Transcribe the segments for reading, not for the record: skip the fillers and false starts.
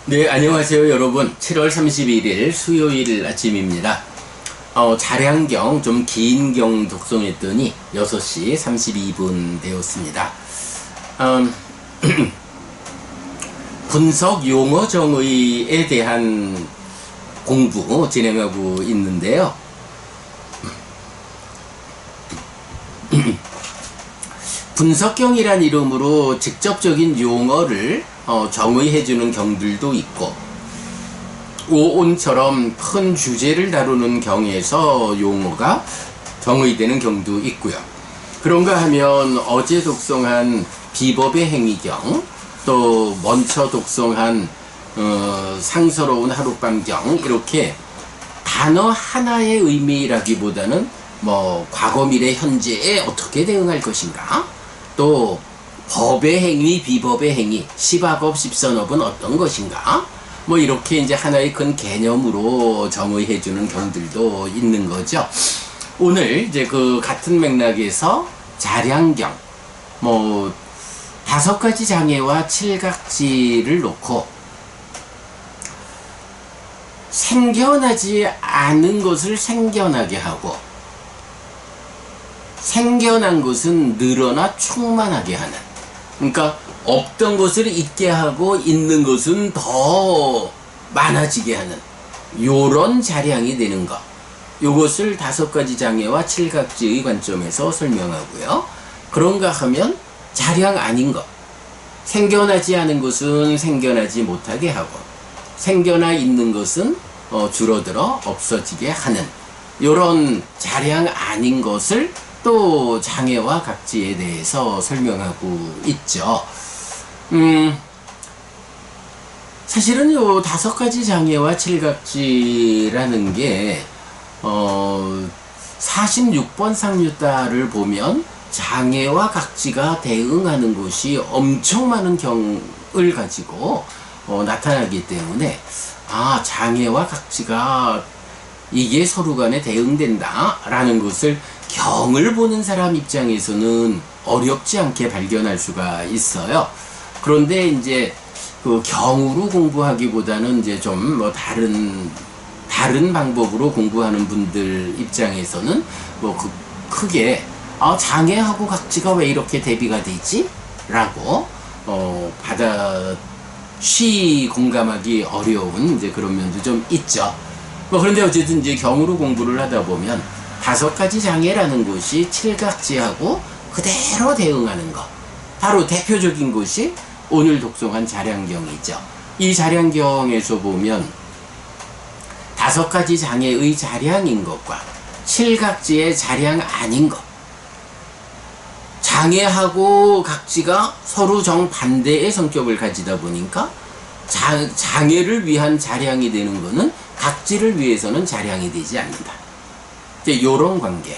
네, 안녕하세요, 여러분. 7월 31일 수요일 아침입니다. 자량경, 좀 긴 경 독송했더니 6시 32분 되었습니다. 분석 용어 정의에 대한 공부 진행하고 있는데요. 분석경이란 이름으로 직접적인 용어를 정의해주는 경들도 있고, 오온처럼 큰 주제를 다루는 경에서 용어가 정의되는 경도 있고요. 그런가 하면 어제 독송한 비법의 행위경, 또 먼저 독송한 상서로운 하룻밤경, 이렇게 단어 하나의 의미라기보다는 과거, 미래, 현재에 어떻게 대응할 것인가, 또 법의 행위, 비법의 행위, 시바법, 십선업은 어떤 것인가, 이렇게 이제 하나의 큰 개념으로 정의해주는 경들도 있는 거죠. 오늘 이제 그 같은 맥락에서 자량경, 5가지 장애와 칠각지를 놓고 생겨나지 않은 것을 생겨나게 하고, 생겨난 것은 늘어나 충만하게 하는, 그러니까 없던 것을 있게 하고 있는 것은 더 많아지게 하는 요런 자량이 되는 것, 요것을 5가지 장애와 칠각지의 관점에서 설명하고요. 그런가 하면 자량 아닌 것, 생겨나지 않은 것은 생겨나지 못하게 하고, 생겨나 있는 것은 줄어들어 없어지게 하는 요런 자량 아닌 것을 또 장애와 각지에 대해서 설명하고 있죠. 사실은 요 5가지 장애와 칠각지라는 게 46번 상류따를 보면 장애와 각지가 대응하는 것이 엄청 많은 경을 가지고 나타나기 때문에, 장애와 각지가 이게 서로 간에 대응된다 라는 것을 경을 보는 사람 입장에서는 어렵지 않게 발견할 수가 있어요. 그런데 이제 그 경으로 공부하기보다는 이제 좀 다른 방법으로 공부하는 분들 입장에서는 크게 장애하고 각지가 왜 이렇게 대비가 되지? 라고 공감하기 어려운 이제 그런 면도 좀 있죠. 그런데 어쨌든 이제 경으로 공부를 하다 보면 5가지 장애라는 것이 칠각지하고 그대로 대응하는 것, 바로 대표적인 것이 오늘 독송한 자량경이죠. 이 자량경에서 보면 5가지 장애의 자량인 것과 칠각지의 자량 아닌 것, 장애하고 각지가 서로 정반대의 성격을 가지다 보니까 장애를 위한 자량이 되는 것은 각지를 위해서는 자량이 되지 않는다. 요런 관계.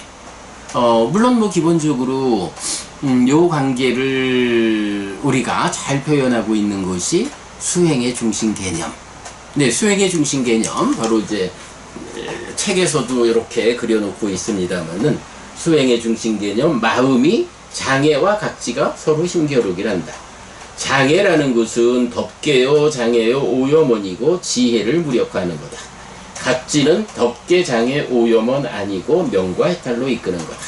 물론 기본적으로 요 관계를 우리가 잘 표현하고 있는 것이 수행의 중심 개념. 네, 수행의 중심 개념, 바로 이제 책에서도 이렇게 그려놓고 있습니다만은, 수행의 중심 개념, 마음이 장애와 각지가 서로 힘겨루기를 한다. 장애라는 것은 덮개요, 장애요, 오염원이고 지혜를 무력화하는 거다. 각지는 덮개, 장애, 오염원 아니고 명과 해탈로 이끄는 거다.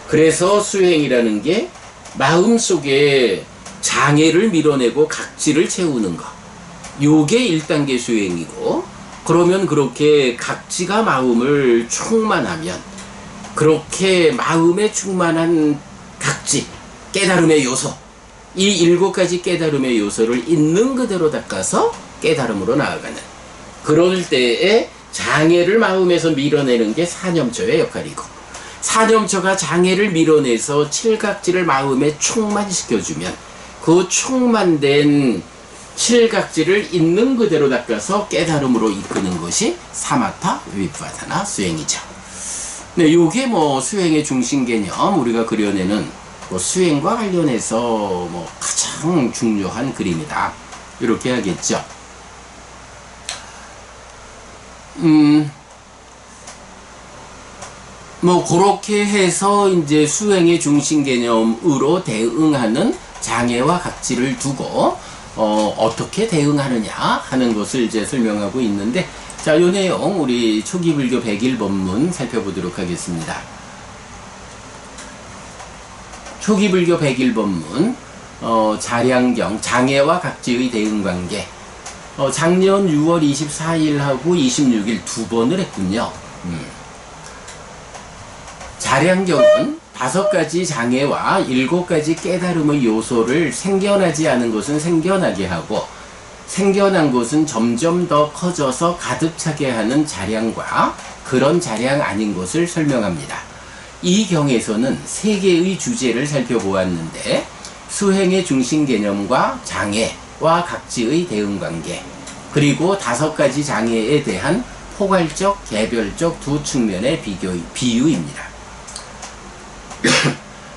그래서 수행이라는 게 마음속에 장애를 밀어내고 각지를 채우는 것, 요게 1단계 수행이고, 그러면 그렇게 각지가 마음을 충만하면, 그렇게 마음에 충만한 각지, 깨달음의 요소, 이 7가지 깨달음의 요소를 있는 그대로 닦아서 깨달음으로 나아가는, 그럴 때에 장애를 마음에서 밀어내는 게 사념처의 역할이고, 사념처가 장애를 밀어내서 칠각지를 마음에 충만시켜주면, 그 충만된 칠각지를 있는 그대로 닦아서 깨달음으로 이끄는 것이 사마타 위파사나 수행이죠. 네, 요게 수행의 중심 개념, 우리가 그려내는 수행과 관련해서 가장 중요한 그림이다, 이렇게 하겠죠. 그렇게 해서 이제 수행의 중심 개념으로 대응하는 장애와 각지를 두고 어떻게 대응하느냐 하는 것을 이제 설명하고 있는데, 자, 요 내용 우리 초기 불교 백일법문 살펴보도록 하겠습니다. 초기 불교 백일법문 자량경 장애와 각지의 대응관계, 작년 6월 24일하고 26일 두 번을 했군요. 자량경은 5가지 장애와 7가지 깨달음의 요소를 생겨나지 않은 것은 생겨나게 하고, 생겨난 것은 점점 더 커져서 가득 차게 하는 자량과 그런 자량 아닌 것을 설명합니다. 이 경에서는 3개의 주제를 살펴보았는데, 수행의 중심 개념과 장애와 각지의 대응관계, 그리고 5가지 장애에 대한 포괄적, 개별적 두 측면의 비유입니다.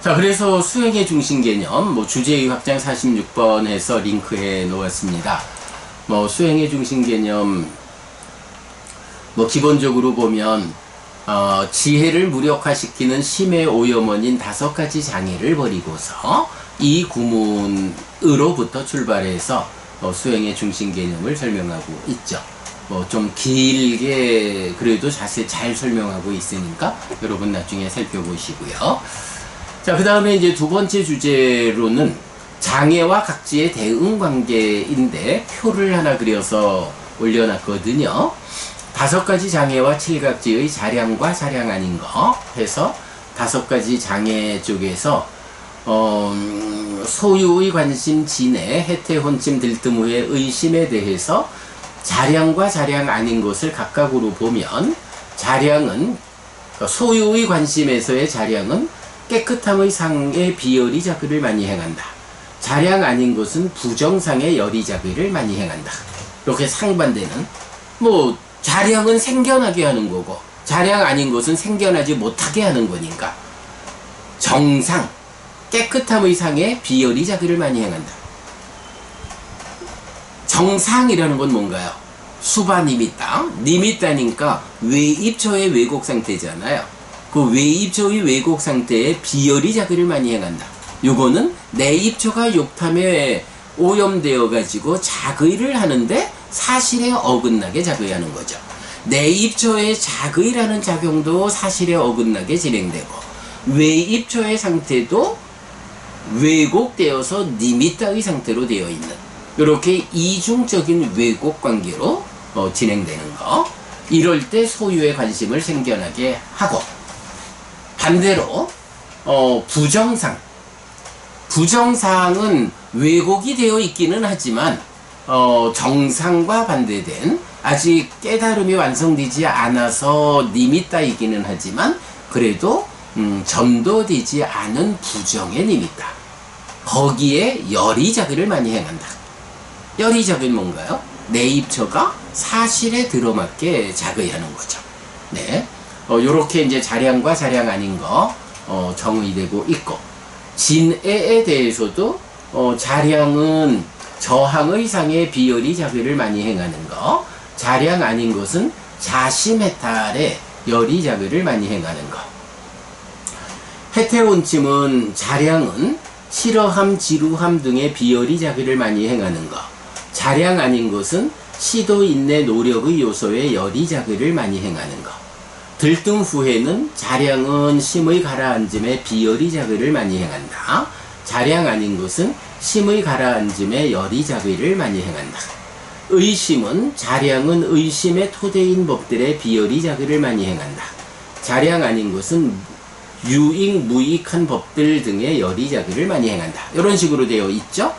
자, 그래서 수행의 중심 개념, 주제의 확장 46번에서 링크해 놓았습니다. 수행의 중심 개념, 기본적으로 보면, 지혜를 무력화시키는 심의 오염원인 5가지 장애를 버리고서 이 구문으로부터 출발해서 수행의 중심 개념을 설명하고 있죠. 좀 길게 그래도 자세히 잘 설명하고 있으니까 여러분 나중에 살펴보시고요. 자, 그 다음에 이제 두 번째 주제로는 장애와 각지의 대응 관계인데, 표를 하나 그려서 올려놨거든요. 5가지 장애와 7각지의 자량과 자량 아닌 거 해서 5가지 장애 쪽에서 소유의 관심 진해 해태 혼침 들뜸 후의 의심에 대해서 자량과 자량 아닌 것을 각각으로 보면, 자량은 소유의 관심에서의 자량은 깨끗함의 상의 비열의 자그를 많이 행한다. 자량 아닌 것은 부정상의 열의 자그를 많이 행한다. 이렇게 상반되는, 자량은 생겨나게 하는 거고 자량 아닌 것은 생겨나지 못하게 하는 거니까, 정상 깨끗함의 상에 비열의 자그를 많이 행한다. 정상이라는 건 뭔가요? 수바 니미따, 니미따니까 외입처의 왜곡 상태잖아요. 그 외입처의 왜곡 상태에 비열의 자그를 많이 행한다. 요거는 내입처가 욕탐에 오염되어 가지고 자의를 하는데 사실에 어긋나게 자의하는 거죠. 내입처의 자의라는 작용도 사실에 어긋나게 진행되고, 외입처의 상태도 왜곡되어서 니미따의 상태로 되어 있는, 이렇게 이중적인 왜곡 관계로 진행되는 거. 이럴 때 소유의 관심을 생겨나게 하고, 반대로 부정상은 왜곡이 되어 있기는 하지만 정상과 반대된, 아직 깨달음이 완성되지 않아서 니미따이기는 하지만 그래도 전도되지 않은 부정의 니미따, 거기에 열의 자기를 많이 행한다. 열의 자기는 뭔가요? 내입처가 사실에 들어맞게 자의하는 거죠. 네, 요렇게 이제 자량과 자량 아닌 거 정의되고 있고, 진애에 대해서도 자량은 저항의 상의 비열의 자기를 많이 행하는 거, 자량 아닌 것은 자심해탈의 열의 자기를 많이 행하는 거. 해태혼침은 자량은 싫어함, 지루함 등의 비열의 자기를 많이 행하는 거, 자량 아닌 것은 시도, 인내, 노력의 요소의 열의 자기를 많이 행하는 거. 들뜸 후에는 자량은 심의 가라앉음에 비열의 자기를 많이 행한다. 자량 아닌 것은 심의 가라앉음에 열의 자기를 많이 행한다. 의심은 자량은 의심의 토대인 법들의 비열의 자기를 많이 행한다. 자량 아닌 것은 유익, 무익한 법들 등의 열의 자기를 많이 행한다. 이런 식으로 되어 있죠.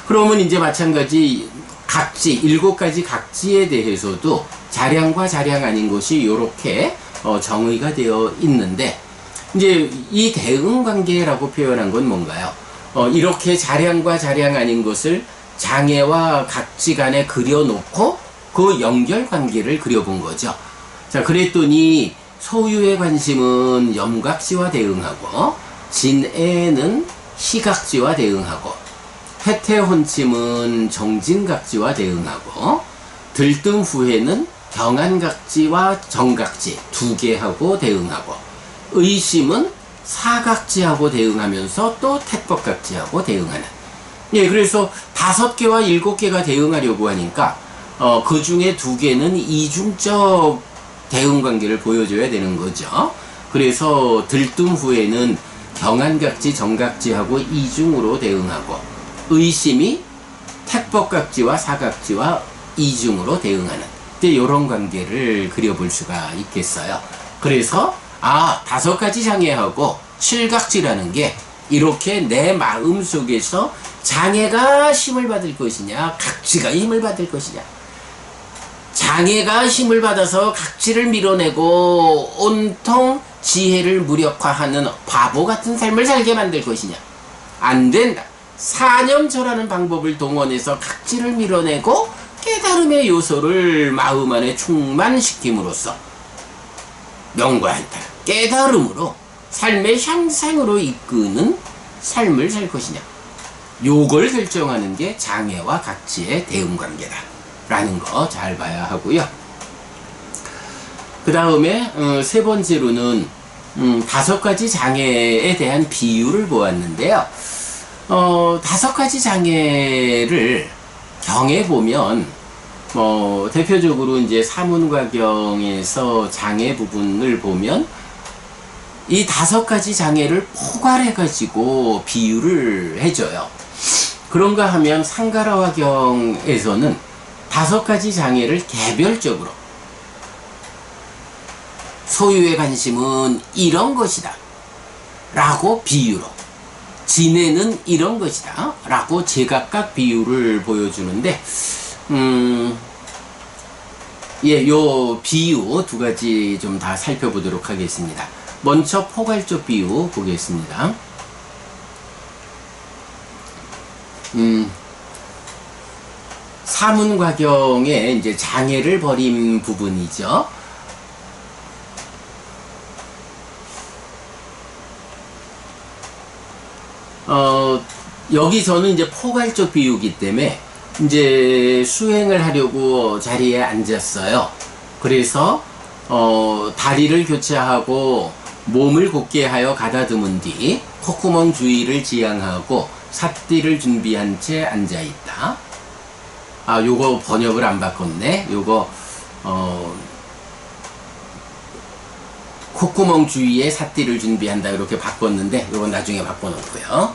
그러면 이제 마찬가지 각지, 7가지 각지에 대해서도 자량과 자량 아닌 것이 이렇게 정의가 되어 있는데, 이제 이 대응 관계라고 표현한 건 뭔가요? 이렇게 자량과 자량 아닌 것을 장애와 각지 간에 그려놓고 그 연결 관계를 그려본 거죠. 자, 그랬더니 소유의 관심은 염각지와 대응하고, 진애는 시각지와 대응하고, 해태혼침은 정진각지와 대응하고, 들뜸 후에는 경안각지와 정각지 2개하고 대응하고, 의심은 사각지하고 대응하면서 또 택법각지하고 대응하는, 예, 그래서 5개와 7개가 대응하려고 하니까 그 중에 2개는 이중적 대응 관계를 보여줘야 되는 거죠. 그래서 들뜸 후에는 경한각지, 정각지하고 이중으로 대응하고, 의심이 택법각지와 사각지와 이중으로 대응하는 이런 관계를 그려볼 수가 있겠어요. 그래서 5가지 장애하고 칠각지라는 게 이렇게 내 마음 속에서 장애가 힘을 받을 것이냐, 각지가 힘을 받을 것이냐, 장애가 힘을 받아서 각지를 밀어내고 온통 지혜를 무력화하는 바보 같은 삶을 살게 만들 것이냐, 안 된다. 사념처라는 방법을 동원해서 각지를 밀어내고 깨달음의 요소를 마음 안에 충만시킴으로써 명과한타 깨달음으로 삶의 향상으로 이끄는 삶을 살 것이냐, 요걸 결정하는 게 장애와 각지의 대응관계다 라는 거 잘 봐야 하고요. 그 다음에 3번째로는 5가지 장애에 대한 비유를 보았는데요. 5가지 장애를 경에 보면 대표적으로 이제 사문과경에서 장애 부분을 보면 이 5가지 장애를 포괄해 가지고 비유를 해줘요. 그런가 하면 상가라화경에서는 5가지 장애를 개별적으로 소유의 관심은 이런 것이다 라고 비유로, 진해는 이런 것이다 라고 제각각 비유를 보여주는데, 예, 요 비유 2가지 좀 다 살펴보도록 하겠습니다. 먼저 포괄적 비유 보겠습니다. 사문과경에 이제 장애를 벌인 부분이죠. 여기서는 이제 포괄적 비유기 때문에 이제 수행을 하려고 자리에 앉았어요. 그래서 다리를 교체하고 몸을 곧게 하여 가다듬은 뒤 콧구멍 주위를 지향하고 삿띠를 준비한 채 앉아있다. 요거 번역을 안 바꿨네. 요거 콧구멍 주위에 삿띠를 준비한다 이렇게 바꿨는데 요건 나중에 바꿔놓고요.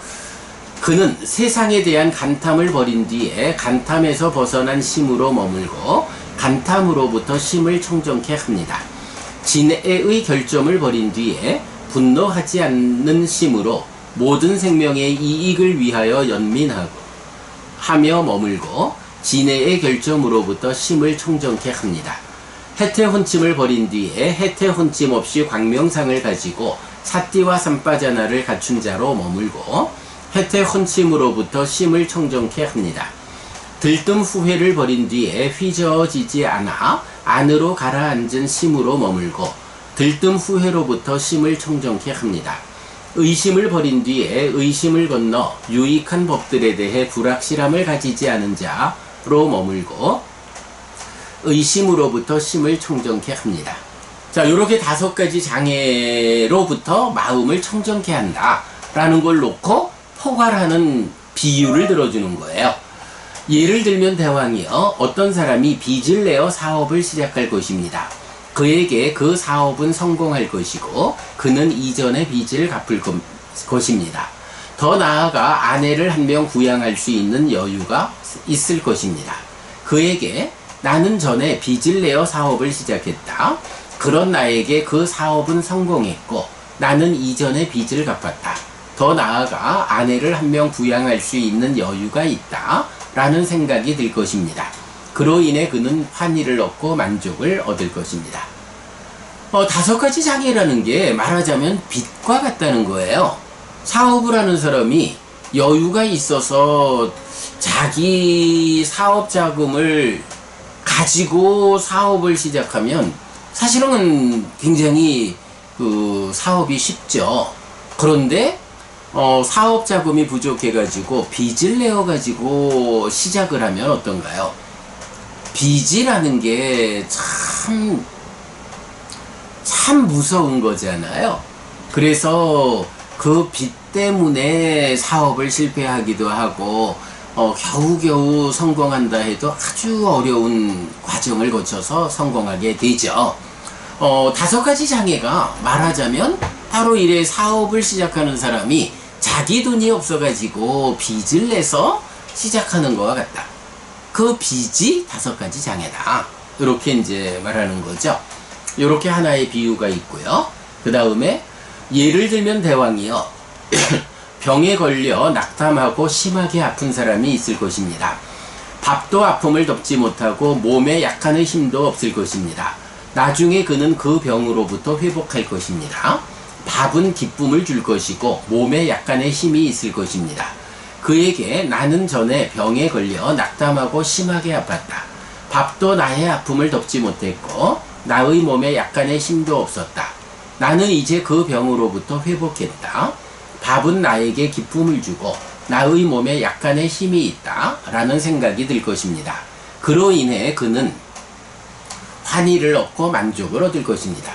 그는 세상에 대한 간탐을 버린 뒤에 간탐에서 벗어난 심으로 머물고 간탐으로부터 심을 청정케 합니다. 진해의 결점을 버린 뒤에 분노하지 않는 심으로 모든 생명의 이익을 위하여 연민하고 하며 머물고 진해의 결점으로부터 심을 청정케 합니다. 해태혼침을 버린 뒤에 해태혼침 없이 광명상을 가지고 삿띠와 삼빠자나를 갖춘 자로 머물고 해태혼침으로부터 심을 청정케 합니다. 들뜸 후회를 버린 뒤에 휘저어지지 않아 안으로 가라앉은 심으로 머물고 들뜸 후회로부터 심을 청정케 합니다. 의심을 버린 뒤에 의심을 건너 유익한 법들에 대해 불확실함을 가지지 않은 자로 머물고 의심으로부터 심을 청정케 합니다. 자, 요렇게 5가지 장애로부터 마음을 청정케 한다 라는 걸 놓고 포괄하는 비유를 들어주는 거예요. 예를 들면 대왕이요, 어떤 사람이 빚을 내어 사업을 시작할 것입니다. 그에게 그 사업은 성공할 것이고 그는 이전의 빚을 갚을 것입니다. 더 나아가 아내를 1명 부양할 수 있는 여유가 있을 것입니다. 그에게 나는 전에 빚을 내어 사업을 시작했다. 그런 나에게 그 사업은 성공했고 나는 이전의 빚을 갚았다. 더 나아가 아내를 1명 부양할 수 있는 여유가 있다 라는 생각이 들 것입니다. 그로 인해 그는 환희를 얻고 만족을 얻을 것입니다. 5가지 장애라는 게 말하자면 빚과 같다는 거예요. 사업을 하는 사람이 여유가 있어서 자기 사업 자금을 가지고 사업을 시작하면 사실은 굉장히 그 사업이 쉽죠. 그런데 사업 자금이 부족해가지고 빚을 내어가지고 시작을 하면 어떤가요? 빚이라는 게 참 무서운 거잖아요. 그래서 그 빚 때문에 사업을 실패하기도 하고 겨우겨우 성공한다 해도 아주 어려운 과정을 거쳐서 성공하게 되죠. 5가지 장애가 말하자면 바로 이래 사업을 시작하는 사람이 자기 돈이 없어가지고 빚을 내서 시작하는 것과 같다. 그 빚이 5가지 장애다. 이렇게 이제 말하는 거죠. 이렇게 하나의 비유가 있고요. 그 다음에 예를 들면 대왕이요. 병에 걸려 낙담하고 심하게 아픈 사람이 있을 것입니다. 밥도 아픔을 덮지 못하고 몸에 약간의 힘도 없을 것입니다. 나중에 그는 그 병으로부터 회복할 것입니다. 밥은 기쁨을 줄 것이고 몸에 약간의 힘이 있을 것입니다. 그에게 나는 전에 병에 걸려 낙담하고 심하게 아팠다. 밥도 나의 아픔을 덮지 못했고 나의 몸에 약간의 힘도 없었다. 나는 이제 그 병으로부터 회복했다. 밥은 나에게 기쁨을 주고 나의 몸에 약간의 힘이 있다 라는 생각이 들 것입니다. 그로 인해 그는 환희를 얻고 만족을 얻을 것입니다.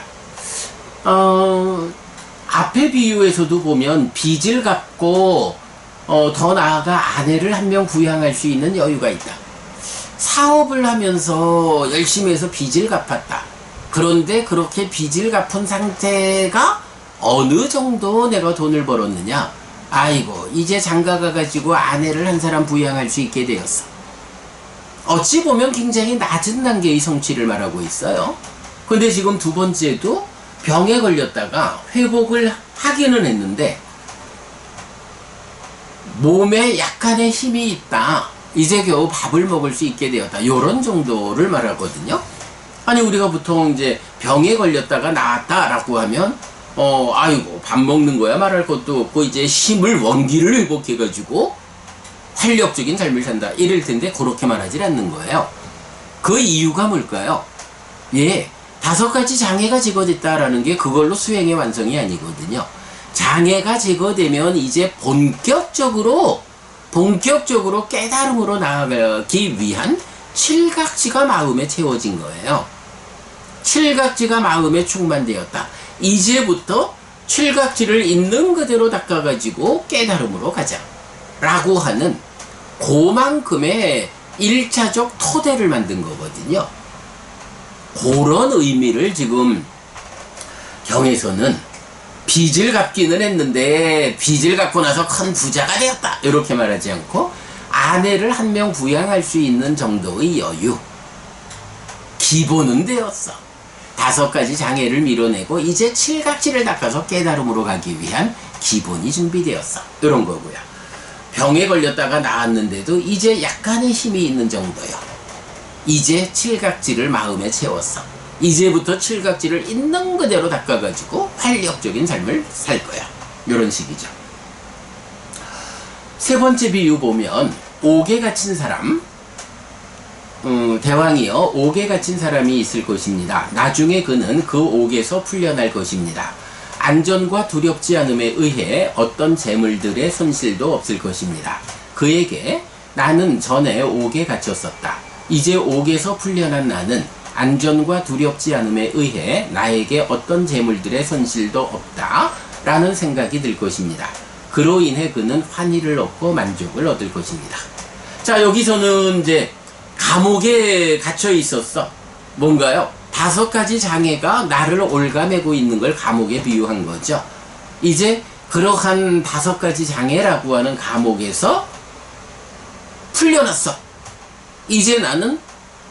앞의 비유에서도 보면 빚을 갚고 더 나아가 아내를 한 명 부양할 수 있는 여유가 있다. 사업을 하면서 열심히 해서 빚을 갚았다. 그런데 그렇게 빚을 갚은 상태가 어느 정도 내가 돈을 벌었느냐? 아이고 이제 장가가 가지고 아내를 한 사람 부양할 수 있게 되었어. 어찌 보면 굉장히 낮은 단계의 성취를 말하고 있어요. 근데 지금 2번째도 병에 걸렸다가 회복을 하기는 했는데 몸에 약간의 힘이 있다. 이제 겨우 밥을 먹을 수 있게 되었다. 요런 정도를 말하거든요. 아니 우리가 보통 이제 병에 걸렸다가 나았다라고 하면 아이고 밥 먹는 거야 말할 것도 없고 이제 힘을 원기를 회복해가지고 활력적인 삶을 산다 이럴 텐데 그렇게 말하지 않는 거예요. 그 이유가 뭘까요? 5가지 장애가 제거됐다라는 게 그걸로 수행의 완성이 아니거든요. 장애가 제거되면 이제 본격적으로 깨달음으로 나아가기 위한 칠각지가 마음에 채워진 거예요. 칠각지가 마음에 충만되었다. 이제부터 칠각지를 있는 그대로 닦아가지고 깨달음으로 가자 라고 하는 그만큼의 1차적 토대를 만든 거거든요. 그런 의미를 지금 경에서는 빚을 갚기는 했는데 빚을 갚고 나서 큰 부자가 되었다 이렇게 말하지 않고 아내를 한 명 부양할 수 있는 정도의 여유, 기본은 되었어. 5가지 장애를 밀어내고 이제 칠각지를 닦아서 깨달음으로 가기 위한 기본이 준비되었어. 이런 거고요. 병에 걸렸다가 나았는데도 이제 약간의 힘이 있는 정도요. 이제 칠각지를 마음에 채웠어. 이제부터 칠각지를 있는 그대로 닦아가지고 활력적인 삶을 살 거야. 이런 식이죠. 3번째 비유 보면 옥에 갇힌 사람, 대왕이요 옥에 갇힌 사람이 있을 것입니다. 나중에 그는 그 옥에서 풀려날 것입니다. 안전과 두렵지 않음에 의해 어떤 재물들의 손실도 없을 것입니다. 그에게 나는 전에 옥에 갇혔었다. 이제 옥에서 풀려난 나는 안전과 두렵지 않음에 의해 나에게 어떤 재물들의 손실도 없다 라는 생각이 들 것입니다. 그로 인해 그는 환희를 얻고 만족을 얻을 것입니다. 자, 여기서는 이제 감옥에 갇혀 있었어. 뭔가요? 5가지 장애가 나를 올가매고 있는 걸 감옥에 비유한 거죠. 이제 그러한 5가지 장애라고 하는 감옥에서 풀려났어. 이제 나는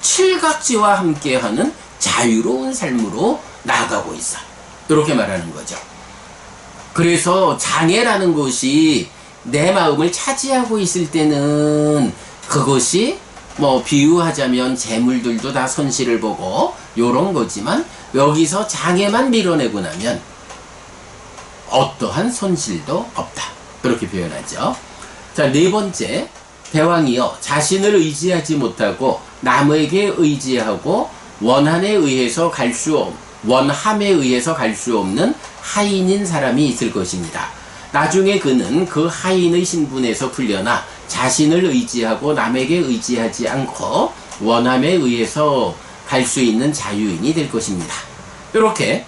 칠각지와 함께하는 자유로운 삶으로 나아가고 있어. 이렇게 말하는 거죠. 그래서 장애라는 것이 내 마음을 차지하고 있을 때는 그것이 뭐 비유하자면 재물들도 다 손실을 보고 요런 거지만 여기서 장애만 밀어내고 나면 어떠한 손실도 없다. 그렇게 표현하죠. 자, 4번째, 대왕이여 자신을 의지하지 못하고 남에게 의지하고 원함에 의해서 갈 수 없는 하인인 사람이 있을 것입니다. 나중에 그는 그 하인의 신분에서 풀려나 자신을 의지하고 남에게 의지하지 않고 원함에 의해서 갈 수 있는 자유인이 될 것입니다. 이렇게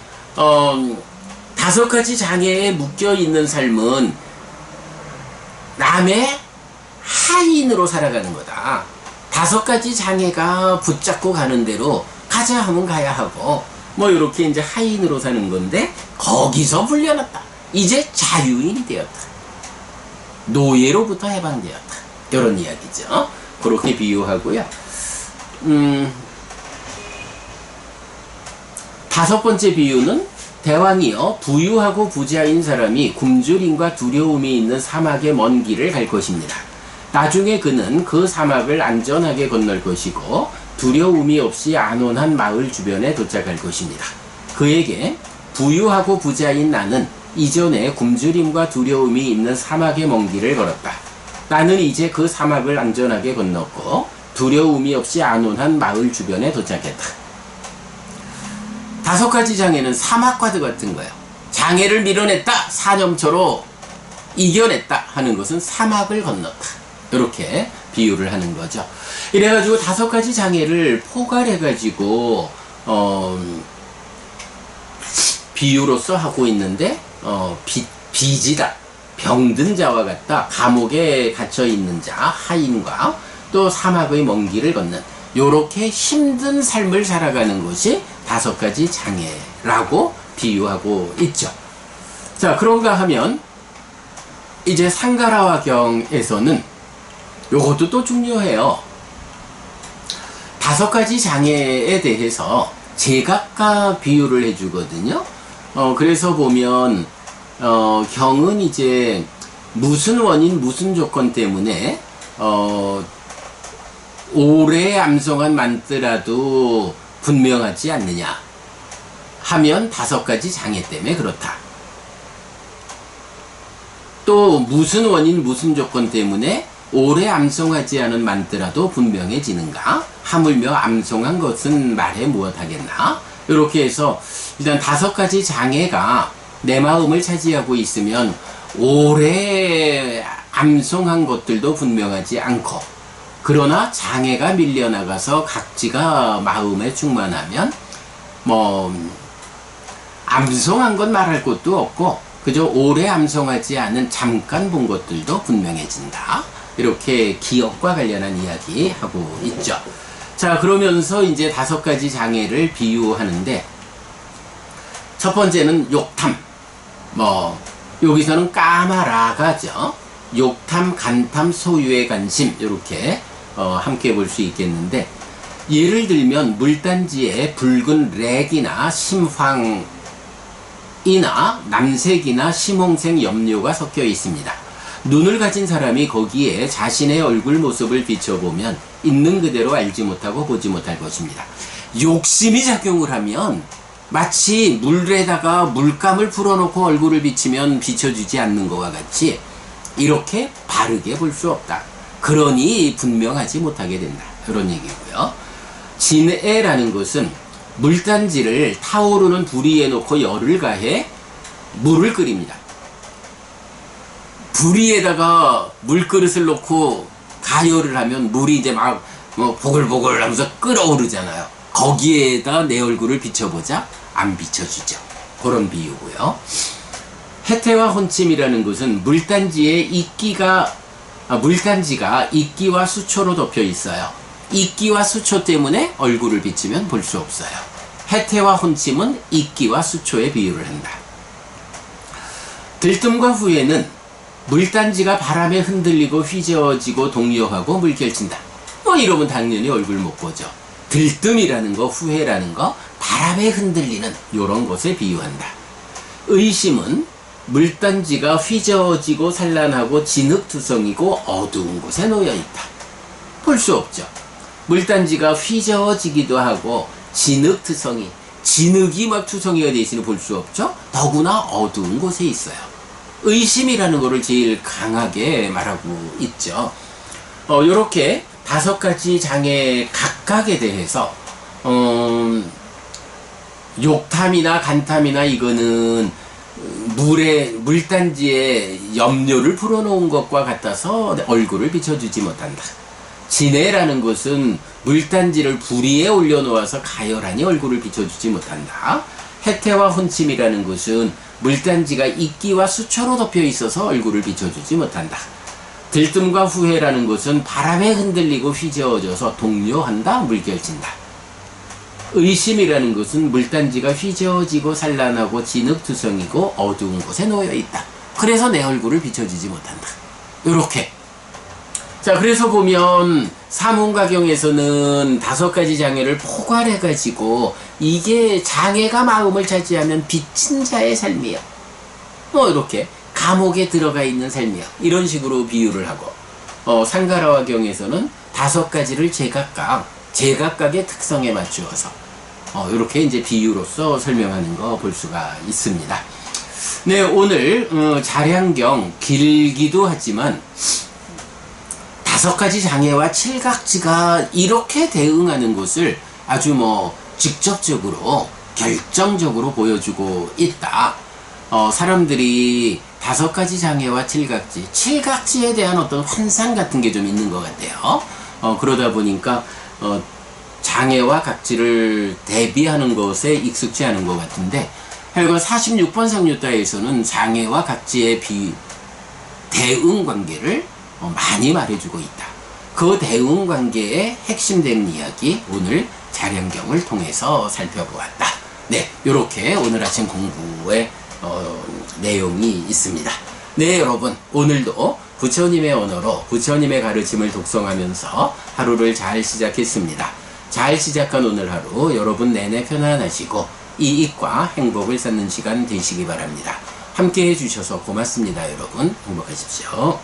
다섯 가지 장애에 묶여 있는 삶은 남의 하인으로 살아가는 거다. 다섯 가지 장애가 붙잡고 가는 대로 가자 하면 가야 하고, 뭐 이렇게 이제 하인으로 사는 건데, 거기서 풀려났다. 이제 자유인이 되었다. 노예로부터 해방되었다. 이런 이야기죠. 그렇게 비유하고요. 다섯 번째 비유는 대왕이여 부유하고 부자인 사람이 굶주림과 두려움이 있는 사막의 먼 길을 갈 것입니다. 나중에 그는 그 사막을 안전하게 건널 것이고 두려움이 없이 안온한 마을 주변에 도착할 것입니다. 그에게 부유하고 부자인 나는 이전에 굶주림과 두려움이 있는 사막의 먼 길을 걸었다. 나는 이제 그 사막을 안전하게 건넜고 두려움이 없이 안온한 마을 주변에 도착했다. 다섯 가지 장애는 사막과도 같은 거예요. 장애를 밀어냈다, 사념초로 이겨냈다 하는 것은 사막을 건넜다. 이렇게 비유를 하는 거죠. 이래가지고 다섯 가지 장애를 포괄해가지고 비유로서 하고 있는데 빚이다, 병든 자와 같다, 감옥에 갇혀 있는 자, 하인과 또 사막의 먼 길을 걷는 요렇게 힘든 삶을 살아가는 것이 다섯 가지 장애라고 비유하고 있죠. 자, 그런가 하면 이제 상가라화경에서는 요것도 또 중요해요. 다섯 가지 장애에 대해서 제각각 비유를 해주거든요. 그래서 보면 경은 이제 무슨 원인 무슨 조건 때문에 오래 암송한 만뜨라도 분명하지 않느냐 하면 다섯 가지 장애 때문에 그렇다. 또 무슨 원인 무슨 조건 때문에 오래 암송하지 않은 만뜨라도 분명해지는가? 하물며 암송한 것은 말해 무엇하겠나? 이렇게 해서 일단 다섯 가지 장애가 내 마음을 차지하고 있으면 오래 암송한 것들도 분명하지 않고, 그러나 장애가 밀려나가서 각지가 마음에 충만하면 암송한 건 말할 것도 없고 그저 오래 암송하지 않은 잠깐 본 것들도 분명해진다. 이렇게 기억과 관련한 이야기 하고 있죠. 자, 그러면서 이제 다섯 가지 장애를 비유하는데, 첫 번째는 욕탐. 여기서는 까마라가죠. 욕탐, 간탐, 소유의 관심, 이렇게 함께 볼 수 있겠는데, 예를 들면 물단지에 붉은 렉이나 심황이나 남색이나 심홍색 염료가 섞여 있습니다. 눈을 가진 사람이 거기에 자신의 얼굴 모습을 비춰보면 있는 그대로 알지 못하고 보지 못할 것입니다. 욕심이 작용을 하면 마치 물에다가 물감을 풀어놓고 얼굴을 비치면 비춰주지 않는 것과 같이 이렇게 바르게 볼 수 없다. 그러니 분명하지 못하게 된다. 이런 얘기고요. 진애라는 것은 물단지를 타오르는 불 위에 놓고 열을 가해 물을 끓입니다. 불 위에다가 물그릇을 놓고 가열을 하면 물이 이제 막 보글보글 하면서 끓어오르잖아요. 거기에다 내 얼굴을 비춰보자? 안 비춰주죠. 그런 비유고요. 해태와 혼침이라는 것은 물단지가 이끼와 수초로 덮여 있어요. 이끼와 수초 때문에 얼굴을 비치면 볼 수 없어요. 해태와 혼침은 이끼와 수초에 비유를 한다. 들뜸과 후회는 물단지가 바람에 흔들리고 휘저어지고 동요하고 물결친다. 이러면 당연히 얼굴 못 보죠. 들뜸이라는 거, 후회라는 거, 바람에 흔들리는 요런 것에 비유한다. 의심은 물단지가 휘저어지고 산란하고 진흙투성이고 어두운 곳에 놓여있다. 볼 수 없죠. 물단지가 휘저어지기도 하고 진흙투성이, 진흙이 막 투성이가 되어 있으니 볼 수 없죠. 더구나 어두운 곳에 있어요. 의심이라는 거를 제일 강하게 말하고 있죠. 요렇게 다섯 가지 장애 각각에 대해서 욕탐이나 간탐이나 이거는 물단지에 염료를 풀어놓은 것과 같아서 얼굴을 비춰주지 못한다. 진해라는 것은 물단지를 불 위에 올려놓아서 가열하니 얼굴을 비춰주지 못한다. 해태와 혼침이라는 것은 물단지가 이끼와 수초로 덮여 있어서 얼굴을 비춰주지 못한다. 들뜸과 후회라는 것은 바람에 흔들리고 휘저어져서 동요한다, 물결친다. 의심이라는 것은 물단지가 휘저어지고 산란하고 진흙투성이고 어두운 곳에 놓여있다. 그래서 내 얼굴을 비춰주지 못한다. 요렇게. 자, 그래서 보면 사문가경에서는 5가지 장애를 포괄해가지고 이게 장애가 마음을 차지하면 비친 자의 삶이야. 뭐 이렇게 감옥에 들어가 있는 삶이야. 이런 식으로 비유를 하고 상가라와 경에서는 5가지를 제각각의 특성에 맞추어서 이렇게 이제 비유로서 설명하는 거 볼 수가 있습니다. 네, 오늘 자량경 길기도 하지만 5가지 장애와 칠각지가 이렇게 대응하는 것을 아주 직접적으로 결정적으로 보여주고 있다. 사람들이 5가지 장애와 칠각지에 대한 어떤 환상 같은 게 좀 있는 것 같아요. 그러다 보니까 장애와 각지를 대비하는 것에 익숙지 않은 것 같은데, 하여간 46번 상류따에서는 장애와 각지의 대응 관계를 많이 말해주고 있다. 그 대응 관계의 핵심된 이야기 오늘 자량경을 통해서 살펴보았다. 네, 요렇게 오늘 아침 공부의 내용이 있습니다. 네, 여러분, 오늘도 부처님의 언어로 부처님의 가르침을 독송하면서 하루를 잘 시작했습니다. 잘 시작한 오늘 하루 여러분 내내 편안하시고 이익과 행복을 쌓는 시간 되시기 바랍니다. 함께 해주셔서 고맙습니다. 여러분, 행복하십시오.